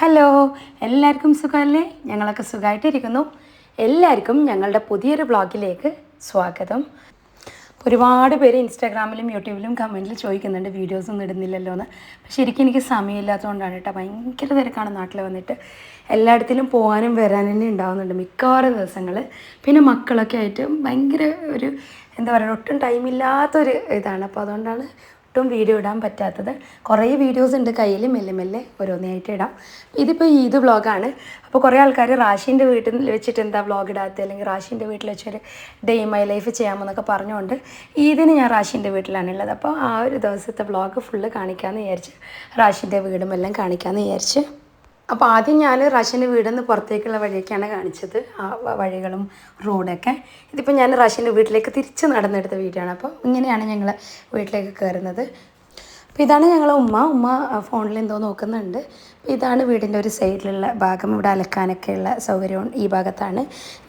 Hello, എല്ലാവർക്കും സുഖമല്ലേ? ഞങ്ങളൊക്കെ സുഖമായിട്ടിരിക്കുന്നു. എല്ലാവർക്കും ഞങ്ങളുടെ പുതിയൊരു വ്ളോഗിലേക്ക് സ്വാഗതം. ഒരുപാട് പേര് ഇൻസ്റ്റാഗ്രാമിലും യൂട്യൂബിലും കമൻറ്റിൽ ചോദിക്കുന്നുണ്ട് വീഡിയോസൊന്നും ഇടുന്നില്ലല്ലോ എന്ന്. പക്ഷേ ശരിക്കും എനിക്ക് സമയമില്ലാത്തതുകൊണ്ടാണ് കേട്ടോ. ഭയങ്കര തിരക്കാണ് നാട്ടിൽ വന്നിട്ട്. എല്ലായിടത്തിലും പോകാനും വരാനും തന്നെ ഉണ്ടാകുന്നുണ്ട് മിക്കവാറും ദിവസങ്ങൾ. പിന്നെ മക്കളൊക്കെ ആയിട്ട് ഭയങ്കര ഒരു എന്താ പറയുക, ഒട്ടും ടൈമില്ലാത്തൊരു ഇതാണ്. അപ്പോൾ അതുകൊണ്ടാണ് ഒട്ടും വീഡിയോ ഇടാൻ പറ്റാത്തത്. കുറേ വീഡിയോസ് ഉണ്ട് കയ്യിൽ, മെല്ലെ മെല്ലെ ഓരോന്നായിട്ട് ഇടാം. ഇതിപ്പോൾ ഈദ് വ്ളോഗാണ്. അപ്പോൾ കുറേ ആൾക്കാർ റാഷീൻ്റെ വീട്ടിൽ വെച്ചിട്ട് എന്താ വ്ളോഗ് ഇടാത്തത്, അല്ലെങ്കിൽ റാഷീൻ്റെ വീട്ടിൽ വെച്ചൊരു ഡേ ഇൻ മൈ ലൈഫ് ചെയ്യാമെന്നൊക്കെ പറഞ്ഞുകൊണ്ട് ഈദിന് ഞാൻ റാഷീൻ്റെ വീട്ടിലാണുള്ളത്. അപ്പോൾ ആ ഒരു ദിവസത്തെ വ്ളോഗ് ഫുള്ള് കാണിക്കാമെന്ന് വിചാരിച്ച്, റാഷീൻ്റെ വീടും എല്ലാം കാണിക്കാമെന്ന് വിചാരിച്ച്. അപ്പോൾ ആദ്യം ഞാൻ റാഷീൻ്റെ വീടിൽ നിന്ന് പുറത്തേക്കുള്ള വഴിയൊക്കെയാണ് കാണിച്ചത്, ആ വഴികളും റോഡൊക്കെ. ഇതിപ്പോൾ ഞാൻ റാഷീൻ്റെ വീട്ടിലേക്ക് തിരിച്ച് നടന്നെടുത്ത വീഡിയോ ആണ്. അപ്പോൾ ഇങ്ങനെയാണ് ഞങ്ങൾ വീട്ടിലേക്ക് കയറുന്നത്. അപ്പോൾ ഇതാണ് ഞങ്ങളെ ഉമ്മ ഫോണിൽ എന്തോ നോക്കുന്നുണ്ട്. അപ്പോൾ ഇതാണ് വീടിൻ്റെ ഒരു സൈഡിലുള്ള ഭാഗം. ഇവിടെ അലക്കാനൊക്കെയുള്ള സൗകര്യം ഈ ഭാഗത്താണ്.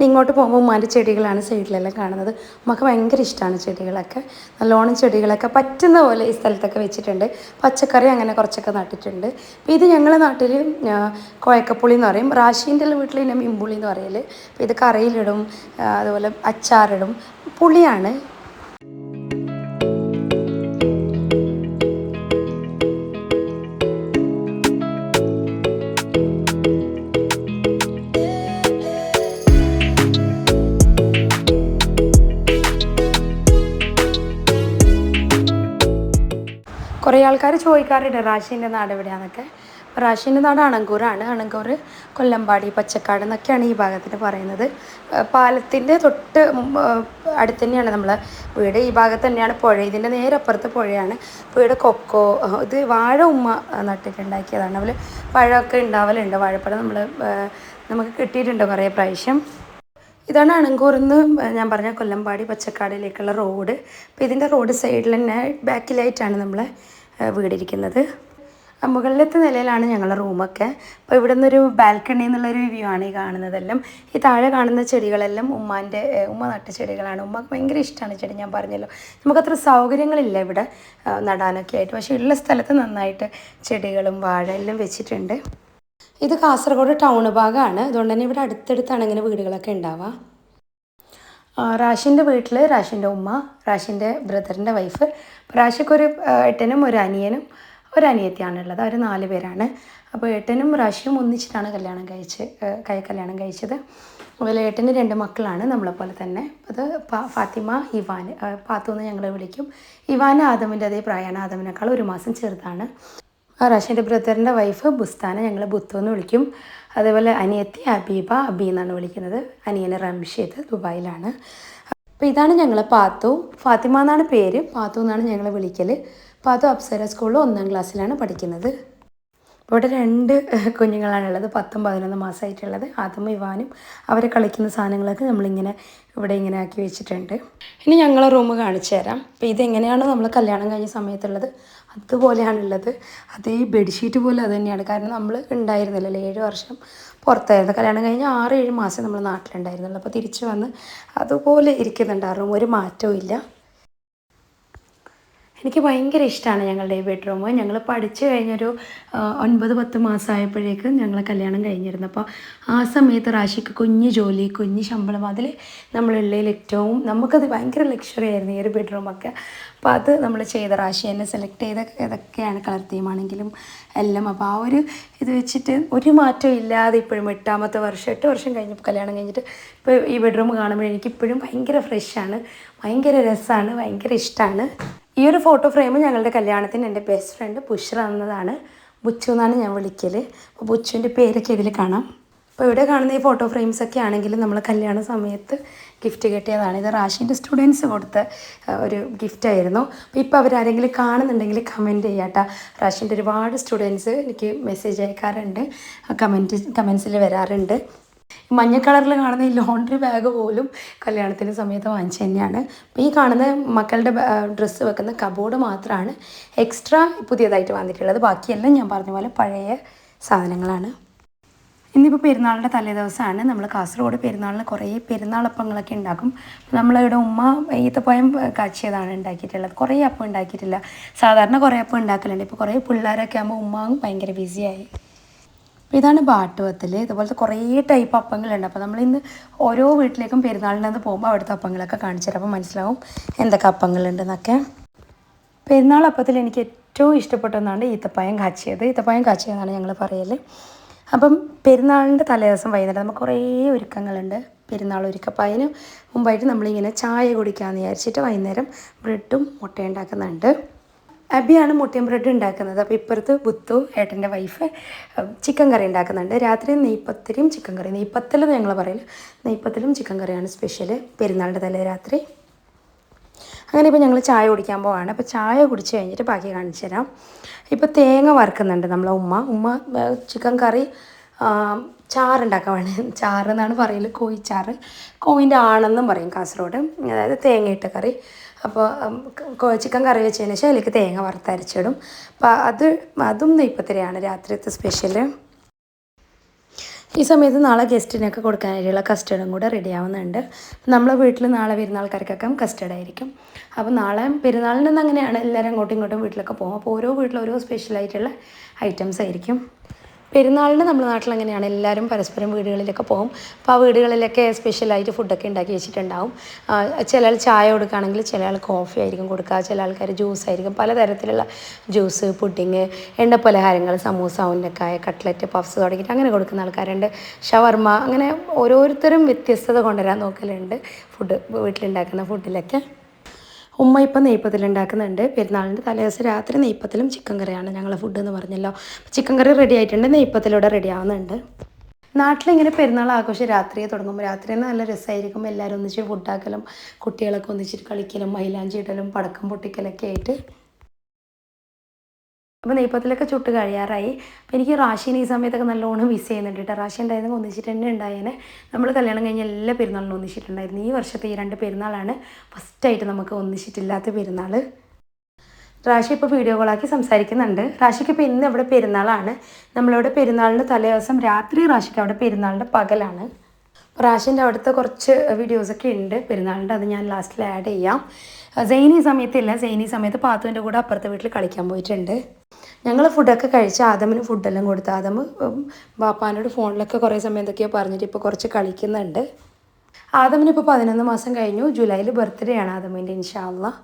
ഇങ്ങോട്ട് പോകുമ്പോൾ ഉമ്മാൻ്റെ ചെടികളാണ് സൈഡിലെല്ലാം കാണുന്നത്. ഉമ്മക്ക് ഭയങ്കര ഇഷ്ടമാണ് ചെടികളൊക്കെ. നല്ലോണം ചെടികളൊക്കെ പറ്റുന്ന പോലെ ഈ സ്ഥലത്തൊക്കെ വെച്ചിട്ടുണ്ട്. പച്ചക്കറി അങ്ങനെ കുറച്ചൊക്കെ നട്ടിട്ടുണ്ട്. അപ്പോൾ ഇത് ഞങ്ങളുടെ നാട്ടിൽ കോയക്കപ്പുളി എന്ന് പറയും. റാഷീൻ്റെ വീട്ടിൽ പിന്നെ മീൻപുളി എന്ന് പറയൽ. അപ്പോൾ ഇത് കറിയിലിടും, അതുപോലെ അച്ചാറിടും. പുളിയാണ്. കുറേ ആൾക്കാർ ചോദിക്കാറുണ്ട് റാഷീൻ്റെ നാട് എവിടെയാണെന്നൊക്കെ. റാഷീൻ്റെ നാട് അണങ്കൂറാണ്. അണങ്കൂർ, കൊല്ലമ്പാടി, പച്ചക്കാട് എന്നൊക്കെയാണ് ഈ ഭാഗത്തിന് പറയുന്നത്. പാലത്തിൻ്റെ തൊട്ട് അടുത്ത് തന്നെയാണ് നമ്മളെ വീട്. ഈ ഭാഗത്ത് തന്നെയാണ് പുഴ. ഇതിൻ്റെ നേരെ അപ്പുറത്ത് പുഴയാണ്. പുഴയുടെ കൊക്കോ, ഇത് വാഴ ഉമ്മ നട്ടിട്ടുണ്ടാക്കിയതാണ്. അതിൽ പഴമൊക്കെ ഉണ്ടാവലുണ്ട്. വാഴപ്പഴം നമുക്ക് കിട്ടിയിട്ടുണ്ട് കുറേ പ്രാവശ്യം. ഇതാണ് അണങ്കൂർന്ന് ഞാൻ പറഞ്ഞ കൊല്ലമ്പാടി പച്ചക്കാടിലേക്കുള്ള റോഡ്. അപ്പോൾ ഇതിൻ്റെ റോഡ് സൈഡിൽ തന്നെ ബാക്കിലായിട്ടാണ് നമ്മളെ വീടിരിക്കുന്നത്. മുകളിലത്തെ നിലയിലാണ് ഞങ്ങളുടെ റൂമൊക്കെ. അപ്പോൾ ഇവിടെ നിന്നൊരു ബാൽക്കണി എന്നുള്ളൊരു വ്യൂ ആണ് ഈ കാണുന്നതെല്ലാം. ഈ താഴെ കാണുന്ന ചെടികളെല്ലാം ഉമ്മ നട്ട ചെടികളാണ്. ഉമ്മക്ക് ഭയങ്കര ഇഷ്ടമാണ് ചെടി. ഞാൻ പറഞ്ഞല്ലോ, നമുക്കത്ര സൗകര്യങ്ങളില്ല ഇവിടെ നടാനൊക്കെ ആയിട്ട്. പക്ഷേ ഉള്ള സ്ഥലത്ത് നന്നായിട്ട് ചെടികളും വാഴ എല്ലാം വെച്ചിട്ടുണ്ട്. ഇത് കാസർഗോഡ് ടൗൺ ഭാഗമാണ്. അതുകൊണ്ട് തന്നെ ഇവിടെ അടുത്തടുത്താണ് ഇങ്ങനെ വീടുകളൊക്കെ ഉണ്ടാവുക. റാഷിൻ്റെ വീട്ടിൽ റാഷിൻ്റെ ഉമ്മ, റാഷിൻ്റെ ബ്രദറിൻ്റെ വൈഫ്, റാഷിക്കൊരു ഏട്ടനും ഒരു അനിയനും ഒരു അനിയത്തിയാണുള്ളത്. അവർ 4 പേരാണ്. അപ്പോൾ ഏട്ടനും റാഷിയും ഒന്നിച്ചിട്ടാണ് കല്യാണം കഴിച്ചത്. അതുപോലെ ഏട്ടന് 2 മക്കളാണ് നമ്മളെപ്പോലെ തന്നെ. അത് ഫാത്തിമ, ഇവാൻ, പാത്തു എന്ന് ഞങ്ങൾ വിളിക്കും. ഇവാൻ ആദമിൻ്റെ അതേ പ്രായമാണ്. ആദമിനേക്കാൾ 1 മാസം ചെറുതാണ്. റാഷിൻ്റെ ബ്രദറിൻ്റെ വൈഫ് ബുസ്താന, ഞങ്ങൾ ബുത്തു എന്ന് വിളിക്കും. അതേപോലെ അനിയത്തി അബി എന്നാണ് വിളിക്കുന്നത്. അനിയന് റംഷീദ് ദുബായിലാണ്. അപ്പോൾ ഇതാണ് ഞങ്ങൾ പാത്തു. ഫാത്തിമ എന്നാണ് പേര്, പാത്തു എന്നാണ് ഞങ്ങൾ വിളിക്കൽ. പാത്തു അപ്സര സ്കൂളിൽ 1ാം ക്ലാസ്സിലാണ് പഠിക്കുന്നത്. ഇവിടെ 2 കുഞ്ഞുങ്ങളാണുള്ളത്, 10ഉം 11 മാസമായിട്ടുള്ളത്. ആദമും ഇവാനും. അവരെ കളിക്കുന്ന സാധനങ്ങളൊക്കെ നമ്മളിങ്ങനെ ഇവിടെ ഇങ്ങനെ ആക്കി വെച്ചിട്ടുണ്ട്. ഇനി ഞങ്ങളെ റൂം കാണിച്ചു തരാം. അപ്പോൾ ഇതെങ്ങനെയാണോ നമ്മൾ കല്യാണം കഴിഞ്ഞ സമയത്തുള്ളത് അതുപോലെയാണുള്ളത്. അതേ ബെഡ്ഷീറ്റ് പോലെ അത് തന്നെയാണ്. കാരണം നമ്മൾ ഉണ്ടായിരുന്നില്ലല്ലോ, 7 വർഷം പുറത്തായിരുന്നു. കല്യാണം കഴിഞ്ഞ് 6-7 മാസം നമ്മൾ നാട്ടിലുണ്ടായിരുന്നുള്ളൂ. അപ്പോൾ തിരിച്ച് വന്ന് അതുപോലെ ഇരിക്കുന്നുണ്ട് ആ റൂം, ഒരു മാറ്റവും ഇല്ല. എനിക്ക് ഭയങ്കര ഇഷ്ടമാണ് ഞങ്ങളുടെ ഈ ബെഡ്റൂം. ഞങ്ങൾ പഠിച്ചു കഴിഞ്ഞൊരു 9-10 മാസമായപ്പോഴേക്കും ഞങ്ങൾ കല്യാണം കഴിഞ്ഞിരുന്നു. അപ്പോൾ ആ സമയത്ത് റാഷിക്ക് കുഞ്ഞ് ജോലി, കുഞ്ഞ് ശമ്പളം, അതിൽ നമ്മളുള്ളതിൽ ഏറ്റവും നമുക്കത് ഭയങ്കര ലക്ഷറി ആയിരുന്നു ഈ ഒരു ബെഡ്റൂമൊക്കെ. അപ്പോൾ അത് നമ്മൾ ചെയ്ത റാഷി എന്നെ സെലക്ട് ചെയ്ത ഇതൊക്കെയാണ് കളർ തീമാണെങ്കിലും എല്ലാം. അപ്പോൾ ആ ഒരു ഇത് വെച്ചിട്ട് ഒരു മാറ്റവും ഇല്ലാതെ ഇപ്പോഴും 8 വർഷം കഴിഞ്ഞപ്പോൾ കല്യാണം കഴിഞ്ഞിട്ട് ഇപ്പോൾ ഈ ബെഡ്റൂം കാണുമ്പോൾ എനിക്കിപ്പോഴും ഭയങ്കര ഫ്രഷാണ്, ഭയങ്കര രസമാണ്, ഭയങ്കര ഇഷ്ടമാണ്. ഈ ഒരു ഫോട്ടോ ഫ്രെയിം ഞങ്ങളുടെ കല്യാണത്തിന് എൻ്റെ ബെസ്റ്റ് ഫ്രണ്ട് ബുഷ്ര എന്നതാണ്. ബുച്ചു എന്നാണ് ഞാൻ വിളിക്കൽ. അപ്പോൾ ബുച്ചുവിൻ്റെ പേരൊക്കെ ഇതിൽ കാണാം. അപ്പോൾ ഇവിടെ കാണുന്ന ഈ ഫോട്ടോ ഫ്രെയിംസൊക്കെ ആണെങ്കിലും നമ്മൾ കല്യാണ സമയത്ത് ഗിഫ്റ്റ് കിട്ടിയതാണ്. ഇത് റാഷീൻ്റെ സ്റ്റുഡൻസ് കൊടുത്ത ഒരു ഗിഫ്റ്റായിരുന്നു. അപ്പോൾ ഇപ്പോൾ അവരാരെങ്കിലും കാണുന്നുണ്ടെങ്കിൽ കമൻറ്റ് ചെയ്യാട്ടോ. റാഷീൻ്റെ ഒരുപാട് സ്റ്റുഡൻസ് എനിക്ക് മെസ്സേജ് അയക്കാറുണ്ട്, കമൻസിൽ വരാറുണ്ട്. മഞ്ഞ കളറിൽ കാണുന്ന ഈ ലോണ്ടറി ബാഗ് പോലും കല്യാണത്തിൻ്റെ സമയത്ത് വാങ്ങിച്ചു തന്നെയാണ്. അപ്പോൾ ഈ കാണുന്ന മക്കളുടെ ഡ്രസ്സ് വെക്കുന്ന കബോർഡ് മാത്രമാണ് എക്സ്ട്രാ പുതിയതായിട്ട് വന്നിട്ടുള്ളത്. ബാക്കിയെല്ലാം ഞാൻ പറഞ്ഞ പോലെ പഴയ സാധനങ്ങളാണ്. ഇന്നിപ്പോൾ പെരുന്നാളിൻ്റെ തലേദിവസമാണ്. നമ്മൾ കാസർഗോഡ് പെരുന്നാളിന് കുറേ പെരുന്നാളപ്പങ്ങളൊക്കെ ഉണ്ടാക്കും. നമ്മളിവിടെ ഉമ്മ ഈത്തപ്പഴം കാച്ചിയതാണ് ഉണ്ടാക്കിയിട്ടുള്ളത്. കുറേ അപ്പം ഉണ്ടാക്കിയിട്ടില്ല. സാധാരണ കുറേ അപ്പം ഉണ്ടാക്കലുണ്ട്. ഇപ്പോൾ കുറേ പിള്ളേരൊക്കെ ആകുമ്പോൾ ഉമ്മ ഭയങ്കര ബിസിയായി. അപ്പോൾ ഇതാണ് ബാട്ടുവത്തൽ. ഇതുപോലത്തെ കുറേ ടൈപ്പ് അപ്പങ്ങളുണ്ട്. അപ്പോൾ നമ്മളിന്ന് ഓരോ വീട്ടിലേക്കും പെരുന്നാളിനകത്ത് പോകുമ്പോൾ അവിടുത്തെ അപ്പങ്ങളൊക്കെ കാണിച്ചു തരാം. അപ്പോൾ മനസ്സിലാവും എന്തൊക്കെ അപ്പങ്ങളുണ്ടെന്നൊക്കെ. പെരുന്നാൾ അപ്പത്തിൽ എനിക്ക് ഏറ്റവും ഇഷ്ടപ്പെട്ട ഒന്നാണ് ഈത്തപ്പഴം കാച്ചിയത്. ഈത്തപ്പഴം കാച്ചിയതെന്നാണ് ഞങ്ങൾ പറയൽ. അപ്പം പെരുന്നാളിൻ്റെ തലേദിവസം വൈകുന്നേരം നമുക്ക് കുറേ ഒരുക്കങ്ങളുണ്ട്. പെരുന്നാൾ ഒരുക്കം. അപ്പോൾ അതിന് മുമ്പായിട്ട് നമ്മളിങ്ങനെ ചായ കുടിക്കാമെന്ന് വിചാരിച്ചിട്ട് വൈകുന്നേരം ബ്രെഡും മുട്ടയും ഉണ്ടാക്കുന്നുണ്ട്. അബിയാണ് മുട്ടയും ബ്രെഡ് ഉണ്ടാക്കുന്നത്. അപ്പോൾ ഇപ്പുറത്ത് ബുത്തു ഏട്ടൻ്റെ വൈഫ് ചിക്കൻ കറി ഉണ്ടാക്കുന്നുണ്ട്. രാത്രി നെയ്പ്പത്തിരിയും ചിക്കൻ കറി. നെയ്പ്പത്തൽ ഞങ്ങൾ പറയില്ല, നെയ്പ്പത്തലും ചിക്കൻ കറിയാണ് സ്പെഷ്യൽ പെരുന്നാളിൻ്റെ തലേ രാത്രി. അങ്ങനെ ഇപ്പോൾ ഞങ്ങൾ ചായ കുടിക്കാൻ പോവാണ്. അപ്പോൾ ചായ കുടിച്ച് കഴിഞ്ഞിട്ട് ബാക്കി കാണിച്ചു തരാം. ഇപ്പോൾ തേങ്ങ വറുക്കുന്നുണ്ട് നമ്മളെ ഉമ്മ ചിക്കൻ കറി ചാറുണ്ടാക്കാൻ വേണ്ടി. ചാറെന്നാണ് പറയൽ, കോഴിച്ചാറ്. കോഴിൻ്റെ ആണെന്നും പറയും കാസർഗോഡ്. അതായത് തേങ്ങയിട്ട കറി. അപ്പോൾ ചിക്കൻ കറി വെച്ചതിന് ശേഷം അതിലേക്ക് തേങ്ങ വറുത്തരച്ചിടും. അപ്പോൾ അതും നെയ്പ്പത്തിരിയാണ് രാത്രിയത്തെ സ്പെഷ്യൽ. ഈ സമയത്ത് നാളെ ഗസ്റ്റിനൊക്കെ കൊടുക്കാനായിട്ടുള്ള കസ്റ്റർഡും കൂടെ റെഡി ആവുന്നുണ്ട്. നമ്മളെ വീട്ടിൽ നാളെ വരുന്ന ആൾക്കാർക്കൊക്കെ കസ്റ്റർഡ് ആയിരിക്കും. അപ്പോൾ നാളെ പെരുന്നാളിന് അങ്ങനെയാണ്, എല്ലാവരും അങ്ങോട്ടും ഇങ്ങോട്ടും വീട്ടിലൊക്കെ പോകും. അപ്പോൾ ഓരോ വീട്ടിലും ഓരോ സ്പെഷ്യലായിട്ടുള്ള ഐറ്റംസ് ആയിരിക്കും. പെരുന്നാളിന് നമ്മുടെ നാട്ടിൽ അങ്ങനെയാണ്, എല്ലാവരും പരസ്പരം വീടുകളിലൊക്കെ പോകും. അപ്പോൾ ആ വീടുകളിലൊക്കെ സ്പെഷ്യലായിട്ട് ഫുഡൊക്കെ ഉണ്ടാക്കി വെച്ചിട്ടുണ്ടാവും. ചില ആൾ ചായ കൊടുക്കുകയാണെങ്കിൽ ചില ആൾ കോഫി ആയിരിക്കും കൊടുക്കുക, ചില ആൾക്കാർ ജ്യൂസ് ആയിരിക്കും. പലതരത്തിലുള്ള ജ്യൂസ്, പുഡിങ്, എണ്ണ പലഹാരങ്ങൾ, സമൂസ, ഉന്നക്കായ, കട്ട്ലറ്റ്, പഫ്സ് തുടങ്ങിയിട്ട് അങ്ങനെ കൊടുക്കുന്ന ആൾക്കാരുണ്ട്. ഷവർമ്മ, അങ്ങനെ ഓരോരുത്തരും വ്യത്യസ്തത കൊണ്ടുവരാൻ നോക്കലുണ്ട് ഫുഡ് വീട്ടിലുണ്ടാക്കുന്ന ഫുഡിലൊക്കെ. ഉമ്മ ഇപ്പം നെയ്പ്പത്തിൽ ഉണ്ടാക്കുന്നുണ്ട്. പെരുന്നാളിൻ്റെ തലേദിവസം രാത്രി നെയ്പ്പത്തിലും ചിക്കൻ കറിയാണ് ഞങ്ങളെ ഫുഡ് എന്ന് പറഞ്ഞല്ലോ. ചിക്കൻ കറി റെഡി ആയിട്ടുണ്ട്, നെയ്പ്പത്തിലൂടെ റെഡി ആവുന്നുണ്ട്. നാട്ടിലിങ്ങനെ പെരുന്നാൾ ആഘോഷം രാത്രിയെ തുടങ്ങുമ്പോൾ രാത്രി നല്ല രസമായിരിക്കും. എല്ലാവരും ഒന്നിച്ച് ഫുഡാക്കലും കുട്ടികളൊക്കെ ഒന്നിച്ചിട്ട് കളിക്കലും മൈലാഞ്ചി ഇടലും പടക്കം പൊട്ടിക്കലൊക്കെ ആയിട്ട്. അപ്പോൾ നെയ്പ്പത്തിലൊക്കെ ചുട്ട് കഴിയാറായി. അപ്പോൾ എനിക്ക് റാഷീൻ ഈ സമയത്തൊക്കെ നല്ലോണം മിസ് ചെയ്യുന്നുണ്ട് കേട്ടോ. റാഷി ഉണ്ടായിരുന്നു ഒന്നിച്ചിട്ട് തന്നെ ഉണ്ടായേനെ. നമ്മൾ കല്യാണം കഴിഞ്ഞ എല്ലാ പെരുന്നാളിനും ഒന്നിച്ചിട്ടുണ്ടായിരുന്നു. ഈ വർഷത്തെ ഈ 2 പെരുന്നാളാണ് ഫസ്റ്റായിട്ട് നമുക്ക് ഒന്നിച്ചിട്ടില്ലാത്ത പെരുന്നാൾ. റാഷി ഇപ്പോൾ വീഡിയോ കോളാക്കി സംസാരിക്കുന്നുണ്ട്. റാഷിക്ക് ഇപ്പോൾ ഇന്ന് ഇവിടെ പെരുന്നാളാണ്. നമ്മളിവിടെ പെരുന്നാളിൻ്റെ തലേദിവസം രാത്രി, റാഷിക്ക് അവിടെ പെരുന്നാളിൻ്റെ പകലാണ്. റാഷിൻ്റെ അവിടുത്തെ കുറച്ച് വീഡിയോസൊക്കെ ഉണ്ട് പെരുന്നാളിൻ്റെ, അത് ഞാൻ ലാസ്റ്റിൽ ആഡ് ചെയ്യാം. സെയിൻ ഈ സമയത്തില്ല. സെയിൻ ഈ സമയത്ത് പാത്തുവിൻ്റെ കൂടെ അപ്പുറത്തെ വീട്ടിൽ കളിക്കാൻ പോയിട്ടുണ്ട്. ഞങ്ങൾ ഫുഡൊക്കെ കഴിച്ച് ആദമിന് ഫുഡെല്ലാം കൊടുത്ത് ആദം ബാപ്പാനോട് ഫോണിലൊക്കെ കുറേ സമയം എന്തൊക്കെയോ പറഞ്ഞിട്ട് ഇപ്പോൾ കുറച്ച് കളിക്കുന്നുണ്ട്. ആദമിന് ഇപ്പോൾ 11 മാസം കഴിഞ്ഞു. ജൂലൈയിൽ ബർത്ത്ഡേ ആണ് ആദമിൻ്റെ, ഇൻഷാ അല്ലാഹ്.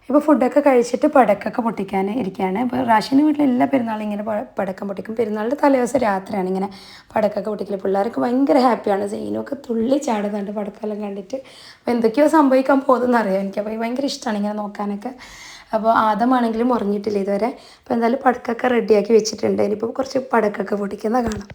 ഇപ്പോൾ ഫുഡൊക്കെ കഴിച്ചിട്ട് പടക്കമൊക്കെ പൊട്ടിക്കാൻ ഇരിക്കുകയാണ്. ഇപ്പോൾ റാഷിൻ്റെ വീട്ടിൽ എല്ലാ പെരുന്നാളും ഇങ്ങനെ പടക്കം പൊട്ടിക്കും. പെരുന്നാളിൻ്റെ തലേദിവസം രാത്രിയാണ് ഇങ്ങനെ പടക്കമൊക്കെ പൊട്ടിക്കൽ. പിള്ളേർക്ക് ഭയങ്കര ഹാപ്പിയാണ്. സെയിനൊക്കെ തുള്ളി ചാടുന്നുണ്ട് പടക്കെല്ലാം കണ്ടിട്ട്. അപ്പോൾ എന്തൊക്കെയോ സംഭവിക്കാൻ പോകുന്നതെന്ന് അറിയാം എനിക്ക്. അപ്പോൾ ഭയങ്കര ഇഷ്ടമാണ് ഇങ്ങനെ നോക്കാനൊക്കെ. അപ്പോൾ ആദമാണെങ്കിലും ഉറങ്ങിയിട്ടില്ല ഇതുവരെ. അപ്പോൾ എന്തായാലും പടക്കമൊക്കെ റെഡിയാക്കി വെച്ചിട്ടുണ്ട്. ഇനിയിപ്പോൾ കുറച്ച് പടക്കമൊക്കെ പൊട്ടിക്കുന്ന കാണാം.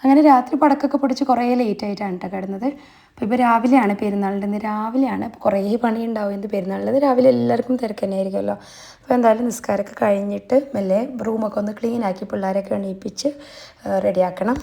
അങ്ങനെ രാത്രി പടക്കമൊക്കെ പൊടിച്ച് കുറേ ലേറ്റായിട്ടാണ് കേട്ടോ കിടന്നത്. അപ്പോൾ ഇപ്പോൾ രാവിലെയാണ് പെരുന്നാളിൻ്റെ ഇന്ന് രാവിലെയാണ്. അപ്പോൾ കുറേ പണി ഉണ്ടാവും എന്ത് പെരുന്നാളിൻ്റെ രാവിലെ എല്ലാവർക്കും തിരക്ക് തന്നെ ആയിരിക്കുമല്ലോ. അപ്പോൾ എന്തായാലും നിസ്കാരമൊക്കെ കഴിഞ്ഞിട്ട് മെല്ലെ റൂമൊക്കെ ഒന്ന് ക്ലീൻ ആക്കി പിള്ളേരൊക്കെ എണീപ്പിച്ച് റെഡിയാക്കണം.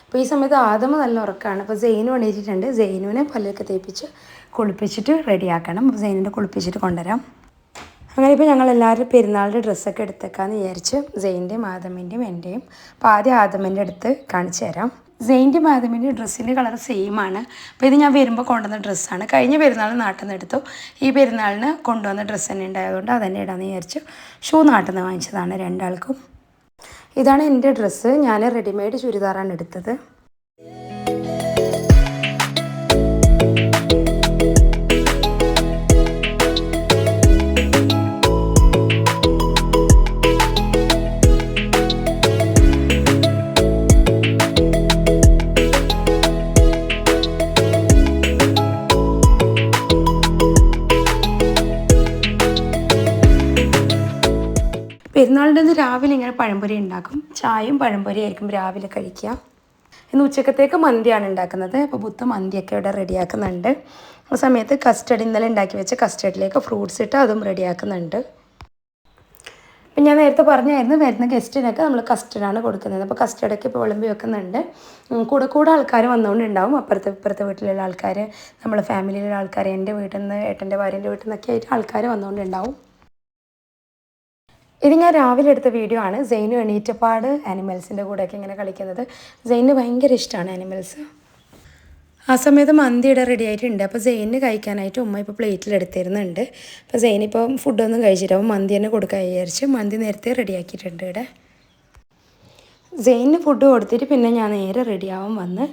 അപ്പോൾ ഈ സമയത്ത് ആദമ നല്ല ഉറക്കമാണ്. അപ്പോൾ സെയിനും എണീറ്റിട്ടുണ്ട്. സെയിനുവിനെ പല്ലൊക്കെ തേപ്പിച്ച് കുളിപ്പിച്ചിട്ട് റെഡിയാക്കണം. അപ്പോൾ സെയിനിനെ കുളിപ്പിച്ചിട്ട് കൊണ്ടുവരാം. അങ്ങനെ ഇപ്പോൾ ഞങ്ങളെല്ലാവരും പെരുന്നാളിൻ്റെ ഡ്രസ്സൊക്കെ എടുത്തേക്കാന്ന് വിചാരിച്ച് സെയിൻ്റെയും ആദമിൻ്റെയും എൻ്റെയും. അപ്പോൾ ആദ്യം ആദമിൻ്റെ അടുത്ത് കാണിച്ചു തരാം. സെയിൻ്റെയും ആദമിൻ്റെയും ഡ്രസ്സിൻ്റെ കളർ സെയിം ആണ്. അപ്പോൾ ഇത് ഞാൻ വരുമ്പോൾ കൊണ്ടുവന്ന ഡ്രസ്സാണ്. കഴിഞ്ഞ പെരുന്നാൾ നാട്ടിൽ നിന്ന് എടുത്തു. ഈ പെരുന്നാളിന് കൊണ്ടുവന്ന ഡ്രസ്സ് തന്നെ ഉണ്ടായതുകൊണ്ട് അതന്നെ ഇടാമെന്ന് വിചാരിച്ചു. ഷൂ നാട്ടിൽ നിന്ന് വാങ്ങിച്ചതാണ് രണ്ടാൾക്കും. ഇതാണ് എൻ്റെ ഡ്രസ്സ്. ഞാൻ റെഡിമെയ്ഡ് ചുരിദാറാണ് എടുത്തത്. പെരുന്നാളിൻ്റെ അന്ന് രാവിലെ ഇങ്ങനെ പഴംപൊരി ഉണ്ടാക്കും. ചായയും പഴംപൊരി ആയിരിക്കും രാവിലെ കഴിക്കുക. ഇന്ന് ഉച്ചക്കത്തേക്ക് മന്തിയാണ് ഉണ്ടാക്കുന്നത്. അപ്പോൾ ബുത്ത മന്തിയൊക്കെ ഇവിടെ റെഡിയാക്കുന്നുണ്ട്. ആ സമയത്ത് കസ്റ്റർഡ് ഇന്നലെ ഉണ്ടാക്കി വെച്ച കസ്റ്റർഡിലേക്ക് ഫ്രൂട്ട്സ് ഇട്ട് അതും റെഡിയാക്കുന്നുണ്ട്. അപ്പം ഞാൻ നേരത്തെ പറഞ്ഞായിരുന്നു വരുന്ന ഗസ്റ്റിനൊക്കെ നമ്മൾ കസ്റ്റർഡാണ് കൊടുക്കുന്നത്. അപ്പോൾ കസ്റ്റർഡൊക്കെ ഇപ്പോൾ വിളമ്പി വെക്കുന്നുണ്ട്. കൂടെ ആൾക്കാർ വന്നുകൊണ്ടുണ്ടാവും. ഇപ്പുറത്തെ വീട്ടിലുള്ള ആൾക്കാർ, നമ്മളെ ഫാമിലിയിലുള്ള ആൾക്കാർ, എൻ്റെ വീട്ടിൽ നിന്ന് ഏട്ടൻ്റെ ഭാര്യൻ്റെ വീട്ടിൽ നിന്നൊക്കെ ആയിട്ട് ആൾക്കാർ വന്നുകൊണ്ടുണ്ടാവും. ഇത് ഞാൻ രാവിലെ എടുത്ത വീഡിയോ ആണ്. സെയിന് എണീറ്റപ്പാട് ആനിമൽസിൻ്റെ കൂടെയൊക്കെ ഇങ്ങനെ കളിക്കുന്നത്. സെയിന് ഭയങ്കര ഇഷ്ടമാണ് ആനിമൽസ്. ആ സമയത്ത് മന്തി ഇവിടെ റെഡി ആയിട്ടുണ്ട്. അപ്പോൾ സെയിന് കഴിക്കാനായിട്ട് ഉമ്മ ഇപ്പോൾ പ്ലേറ്റിലെടുത്തിരുന്നുണ്ട്. അപ്പോൾ സെയിനിപ്പോൾ ഫുഡൊന്നും കഴിച്ചിട്ട് അപ്പോൾ മന്തി തന്നെ കൊടുക്കാൻ വിചാരിച്ച് മന്തി നേരത്തെ റെഡിയാക്കിയിട്ടുണ്ട് ഇവിടെ. സെയിന് ഫുഡ് കൊടുത്തിട്ട് പിന്നെ ഞാൻ നേരെ റെഡിയാവാൻ വന്ന്.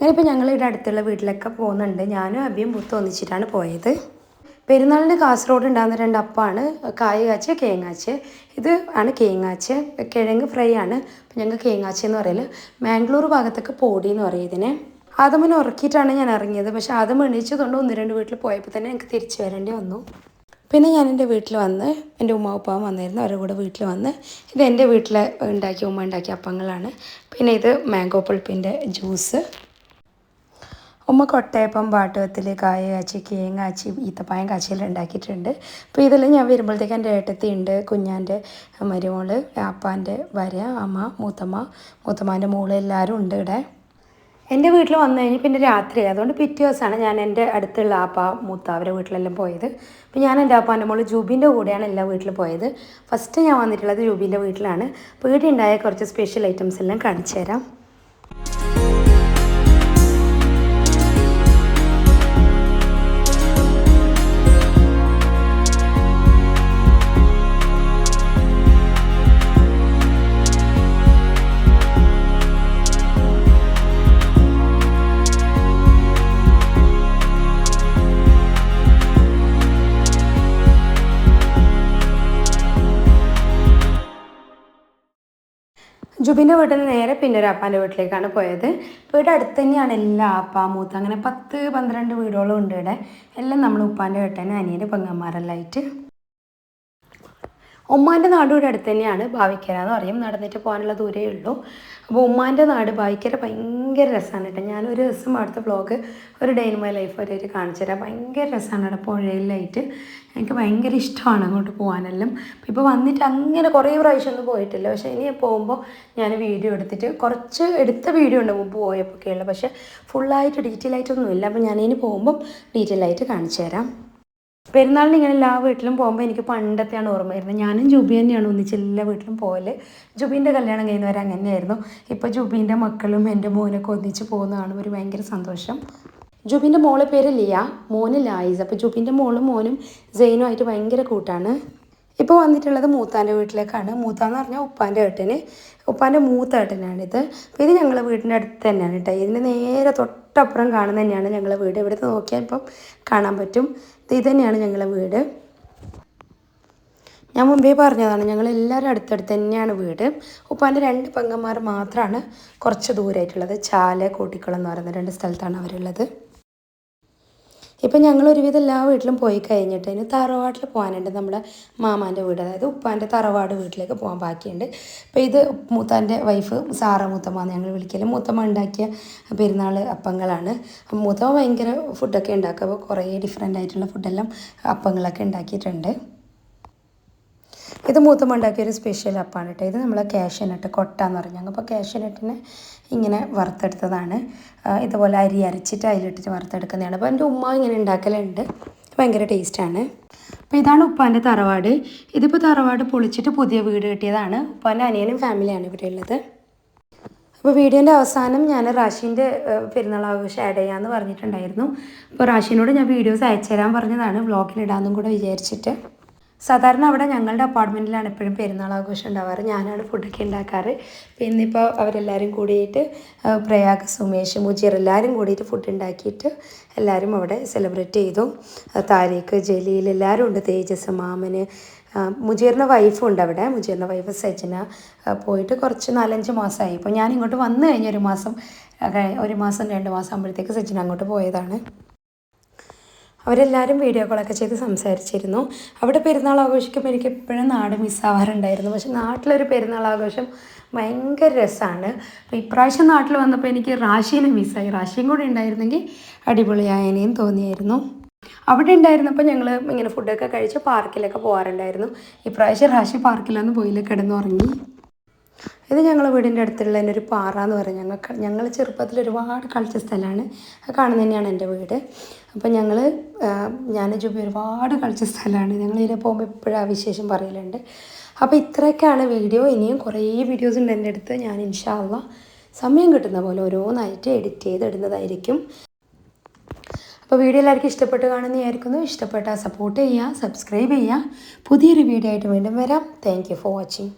ഇപ്പോൾ ഞങ്ങളിവിടെ അടുത്തുള്ള വീട്ടിലൊക്കെ പോകുന്നുണ്ട്. ഞാനും അബിയും പുത്തും ഒന്നിച്ചിട്ടാണ് പോയത്. പെരുന്നാളിന് കാസർഗോഡ് ഉണ്ടാകുന്ന 2 അപ്പമാണ് കായകാച്ച് കേങ്ങാച്ച്. ഇത് ആണ് കേങ്ങാച്ച്. കിഴങ്ങ് ഫ്രൈ ആണ്. അപ്പോൾ ഞങ്ങൾ കേങ്ങാച്ച് എന്ന് പറയല്. മാംഗ്ലൂർ ഭാഗത്തൊക്കെ പോടി എന്ന് പറയും ഇതിനെ. ആദമിനെ ഉറക്കിയിട്ടാണ് ഞാൻ ഇറങ്ങിയത്. പക്ഷേ ആദം എണീച്ചതുകൊണ്ട് 1-2 വീട്ടിൽ പോയപ്പോൾ തന്നെ എനിക്ക് തിരിച്ചു വരേണ്ടി വന്നു. പിന്നെ ഞാൻ എൻ്റെ വീട്ടിൽ വന്ന് എൻ്റെ ഉമ്മ ഉപ്പാവും വന്നിരുന്നു, അവരുടെ കൂടെ വീട്ടിൽ വന്ന് ഇത് എൻ്റെ വീട്ടിൽ ഉമ്മ ഉണ്ടാക്കിയ അപ്പങ്ങളാണ്. പിന്നെ ഇത് മാംഗോ പൾപ്പിൻ്റെ ജ്യൂസ്. ഉമ്മ കൊട്ടയപ്പം, പാട്ടുവത്തിൽ, കായ കാച്ചി, കേങ്ങ കാച്ചി, ഈത്തപ്പായം കാച്ചിയെല്ലാം ഉണ്ടാക്കിയിട്ടുണ്ട്. അപ്പോൾ ഇതെല്ലാം ഞാൻ വരുമ്പോഴത്തേക്ക് എൻ്റെ ഏട്ടത്തിയുണ്ട്, കുഞ്ഞാൻ്റെ മരുമോള്, അപ്പാൻ്റെ ഭാര്യ, അമ്മ, മൂത്തമ്മാൻ്റെ മോള് എല്ലാവരും ഉണ്ട് ഇവിടെ. എൻ്റെ വീട്ടിൽ വന്നു കഴിഞ്ഞ് പിന്നെ രാത്രി, അതുകൊണ്ട് പിറ്റേ ദിവസമാണ് ഞാൻ എൻ്റെ അടുത്തുള്ള അവരുടെ വീട്ടിലെല്ലാം പോയത്. അപ്പോൾ ഞാൻ എൻ്റെ ആപ്പാൻ്റെ മോള് ജൂബിൻ്റെ കൂടെയാണ് എല്ലാ വീട്ടിലും പോയത്. ഫസ്റ്റ് ഞാൻ വന്നിട്ടുള്ളത് ജൂബിൻ്റെ വീട്ടിലാണ്. അപ്പോൾ ഇവിടെ ഉണ്ടായ കുറച്ച് സ്പെഷ്യൽ ഐറ്റംസ് എല്ലാം കാണിച്ചു തരാം. ജുബിൻ്റെ വീട്ടിൽ നിന്ന് നേരെ പിന്നെ ഒരു ആപ്പാൻ്റെ വീട്ടിലേക്കാണ് പോയത്. ഇവിടെ അടുത്ത് തന്നെയാണ് എല്ലാ ആപ്പ, മൂത്ത, അങ്ങനെ 10-12 വീടുകളും ഉണ്ട് ഇവിടെ. എല്ലാം നമ്മൾ ഉപ്പാൻ്റെ വീട്ടിൽ അനിയൻ്റെ പെങ്ങന്മാരെല്ലാം ആയിട്ട്. ഉമ്മാൻ്റെ നാടും ഇവിടെ അടുത്ത് തന്നെയാണ്, ഭാവിക്കര എന്ന് പറയും. നടന്നിട്ട് പോകാനുള്ള ദൂരമേ ഉള്ളൂ. അപ്പോൾ ഉമ്മാൻ്റെ നാട് ഭാവിക്കര ഭയങ്കര രസമാണ് കേട്ടോ. ഞാനൊരു ദിവസം അടുത്ത വ്ളോഗ് ഒരു ഡേ ഇൻ മൈ ലൈഫ് വരെ കാണിച്ചു തരാം. ഭയങ്കര രസമാണ് അവിടെ പുഴയിലായിട്ട്. എനിക്ക് ഭയങ്കര ഇഷ്ടമാണ് അങ്ങോട്ട് പോകാനെല്ലാം. ഇപ്പോൾ വന്നിട്ട് അങ്ങനെ കുറേ പ്രാവശ്യമൊന്നും പോയിട്ടില്ല. പക്ഷേ ഇനി പോകുമ്പോൾ ഞാൻ വീഡിയോ എടുത്തിട്ട് കുറച്ച് എടുത്ത വീഡിയോ ഉണ്ട് മുമ്പ് പോയപ്പോഴൊക്കെയുള്ള, പക്ഷേ ഫുള്ളായിട്ട് ഡീറ്റെയിൽ ആയിട്ടൊന്നുമില്ല. അപ്പോൾ ഞാനിനി പോകുമ്പം ഡീറ്റെയിൽ ആയിട്ട് കാണിച്ചു തരാം. പെരുന്നാളിന് ഇങ്ങനെ എല്ലാ വീട്ടിലും പോകുമ്പോൾ എനിക്ക് പണ്ടത്തെയാണ് ഓർമ്മ വരുന്നത്. ഞാനും ജുബി തന്നെയാണ് ഒന്നിച്ച് എല്ലാ വീട്ടിലും പോകല്. ജുബീൻ്റെ കല്യാണം കഴിയുന്നവരെ അങ്ങനെയായിരുന്നു. ഇപ്പോൾ ജുബീൻ്റെ മക്കളും എൻ്റെ മോനൊക്കെ ഒന്നിച്ച് പോകുന്നതാണ് ഒരു ഭയങ്കര സന്തോഷം. ജുബീൻ്റെ മോളെ പേര് ലിയ, മോന് ലായിസ്. അപ്പോൾ ജുബീൻ്റെ മോനും സെയിനും ആയിട്ട് ഭയങ്കര കൂട്ടാണ്. ഇപ്പോൾ വന്നിട്ടുള്ളത് മൂത്താൻ്റെ വീട്ടിലേക്കാണ്. മൂത്താന്ന് പറഞ്ഞാൽ ഉപ്പാൻ്റെ ഏട്ടന്, ഉപ്പാൻ്റെ മൂത്ത ഏട്ടനാണിത്. അപ്പോൾ ഇത് ഞങ്ങളെ വീടിൻ്റെ അടുത്ത് തന്നെയാണ് കേട്ടോ. ഇതിന് നേരെ തൊട്ടപ്പുറം കാണുന്ന തന്നെയാണ് ഞങ്ങളെ വീട്. ഇവിടുത്തെ നോക്കിയാൽ ഇപ്പം കാണാൻ പറ്റും. ഇത് തന്നെയാണ് ഞങ്ങളെ വീട്. ഞാൻ മുമ്പേ പറഞ്ഞതാണ്, ഞങ്ങളെല്ലാവരും അടുത്തടുത്ത് തന്നെയാണ് വീട്. ഉപ്പാൻ്റെ 2 പെങ്ങന്മാർ മാത്രമാണ് കുറച്ച് ദൂരമായിട്ടുള്ളത്. ചാല, കോട്ടിക്കുളം എന്ന് പറയുന്ന 2 സ്ഥലത്താണ് അവരുള്ളത്. ഇപ്പം ഞങ്ങൾ ഒരുവിധം എല്ലാ വീട്ടിലും പോയി കഴിഞ്ഞിട്ട് ഇനി തറവാട്ടിൽ പോകാനുണ്ട്. നമ്മുടെ മാമാൻ്റെ വീട്, അതായത് ഉപ്പാൻ്റെ തറവാട് വീട്ടിലേക്ക് പോകാൻ ബാക്കിയുണ്ട്. അപ്പോൾ ഇത് മൂത്താൻ്റെ വൈഫ് സാറ മൂത്തമ്മ ഞങ്ങൾ വിളിക്കലും. മൂത്തമ്മ ഉണ്ടാക്കിയ പെരുന്നാൾ അപ്പങ്ങളാണ്. മൂത്തമ്മ ഭയങ്കര ഫുഡൊക്കെ ഉണ്ടാക്കുക. അപ്പോൾ കുറേ ഡിഫറെൻ്റ് ആയിട്ടുള്ള ഫുഡെല്ലാം അപ്പങ്ങളൊക്കെ ഉണ്ടാക്കിയിട്ടുണ്ട്. ഇത് മൂത്തമ്മ ഉണ്ടാക്കിയൊരു സ്പെഷ്യൽ അപ്പാണ് കേട്ടോ. ഇത് നമ്മളെ കാഷ്യനട്ട് കൊട്ട എന്ന് പറഞ്ഞാൽ, അപ്പോൾ കാഷ്യനട്ടിനെ ഇങ്ങനെ വറുത്തെടുത്തതാണ്. ഇതുപോലെ അരി അരച്ചിട്ട് അതിലിട്ടിട്ട് വറുത്തെടുക്കുന്നതാണ്. അപ്പോൾ എൻ്റെ ഉമ്മ ഇങ്ങനെ ഉണ്ടാക്കലുണ്ട്, ഭയങ്കര ടേസ്റ്റാണ്. അപ്പോൾ ഇതാണ് ഉപ്പാൻ്റെ തറവാട്. ഇതിപ്പോൾ തറവാട് പൊളിച്ചിട്ട് പുതിയ വീട് കിട്ടിയതാണ്. ഉപ്പാൻ്റെ അനിയനും ഫാമിലിയാണ് ഇവിടെ ഉള്ളത്. അപ്പോൾ വീഡിയോൻ്റെ അവസാനം ഞാൻ റാഷീൻ്റെ പെരുന്നാൾ ആഘോഷം ആഡ് ചെയ്യാമെന്ന് പറഞ്ഞിട്ടുണ്ടായിരുന്നു. അപ്പോൾ റാഷീനോട് ഞാൻ വീഡിയോസ് അയച്ചു തരാൻ പറഞ്ഞതാണ്, വ്ളോഗിലിടാമെന്നും കൂടെ വിചാരിച്ചിട്ട്. സാധാരണ അവിടെ ഞങ്ങളുടെ അപ്പാർട്ട്മെൻറ്റിലാണ് എപ്പോഴും പെരുന്നാൾ ആഘോഷം ഉണ്ടാവാറ്. ഞാനാണ് ഫുഡൊക്കെ ഉണ്ടാക്കാറ്. പിന്നെ ഇപ്പോൾ അവരെല്ലാവരും കൂടിയിട്ട് പ്രയാഗ്, സുമേഷ്, മുജീർ എല്ലാവരും കൂടിയിട്ട് ഫുഡ് ഉണ്ടാക്കിയിട്ട് എല്ലാവരും അവിടെ സെലിബ്രേറ്റ് ചെയ്തു. താരിഖ്, ജലീൽ എല്ലാവരും ഉണ്ട്, തേജസ്, മാമന്, മുജീറിൻ്റെ വൈഫും ഉണ്ട് അവിടെ. മുജീറിൻ്റെ വൈഫ് സജന പോയിട്ട് കുറച്ച് 4-5 മാസമായി. ഇപ്പോൾ ഞാൻ ഇങ്ങോട്ട് വന്നു കഴിഞ്ഞ 1 മാസം 2 മാസം ആകുമ്പോഴത്തേക്ക് സജന അങ്ങോട്ട് പോയതാണ്. അവരെല്ലാവരും വീഡിയോ കോളൊക്കെ ചെയ്ത് സംസാരിച്ചിരുന്നു. അവിടെ പെരുന്നാൾ ആഘോഷിക്കുമ്പോൾ എനിക്ക് എപ്പോഴും നാട് മിസ്സാവാറുണ്ടായിരുന്നു. പക്ഷേ നാട്ടിലൊരു പെരുന്നാൾ ആഘോഷം ഭയങ്കര രസമാണ്. അപ്പോൾ ഇപ്രാവശ്യം നാട്ടിൽ വന്നപ്പോൾ എനിക്ക് റാഷീനെ മിസ്സായി. റാഷിയും കൂടി ഉണ്ടായിരുന്നെങ്കിൽ അടിപൊളിയായതിനെയും തോന്നിയായിരുന്നു. അവിടെ ഉണ്ടായിരുന്നപ്പോൾ ഞങ്ങൾ ഇങ്ങനെ ഫുഡൊക്കെ കഴിച്ച് പാർക്കിലൊക്കെ പോകാറുണ്ടായിരുന്നു. ഇപ്രാവശ്യം റാഷി പാർക്കിലൊന്നും പോയില്ല, കിടന്നുറങ്ങി. ഇത് ഞങ്ങളുടെ വീടിൻ്റെ അടുത്തുള്ള തന്നെ ഒരു പാറ എന്ന് പറയും. ഞങ്ങൾ ചെറുപ്പത്തിൽ ഒരുപാട് കളിച്ച സ്ഥലമാണ്. അത് കാണുന്നത് തന്നെയാണ് എൻ്റെ വീട്. അപ്പോൾ ഞാൻ ജുബി ഒരുപാട് കളിച്ച സ്ഥലമാണ്. ഞങ്ങളിതിനെ പോകുമ്പോൾ എപ്പോഴും ആ വിശേഷം പറയലുണ്ട്. അപ്പോൾ ഇത്രയൊക്കെയാണ് വീഡിയോ. ഇനിയും കുറേ വീഡിയോസ് ഉണ്ട് എൻ്റെ അടുത്ത്. ഞാൻ ഇൻഷാ അള്ളാ സമയം കിട്ടുന്ന പോലെ ഓരോന്നായിട്ട് എഡിറ്റ് ചെയ്തിടുന്നതായിരിക്കും. അപ്പോൾ വീഡിയോ എല്ലാവർക്കും ഇഷ്ടപ്പെട്ട് കാണുമെന്ന് വിചാരിക്കുന്നു. ഇഷ്ടപ്പെട്ടാൽ സപ്പോർട്ട് ചെയ്യുക, സബ്സ്ക്രൈബ് ചെയ്യുക. പുതിയൊരു വീഡിയോ ആയിട്ട് വീണ്ടും വരാം. Thank you for watching.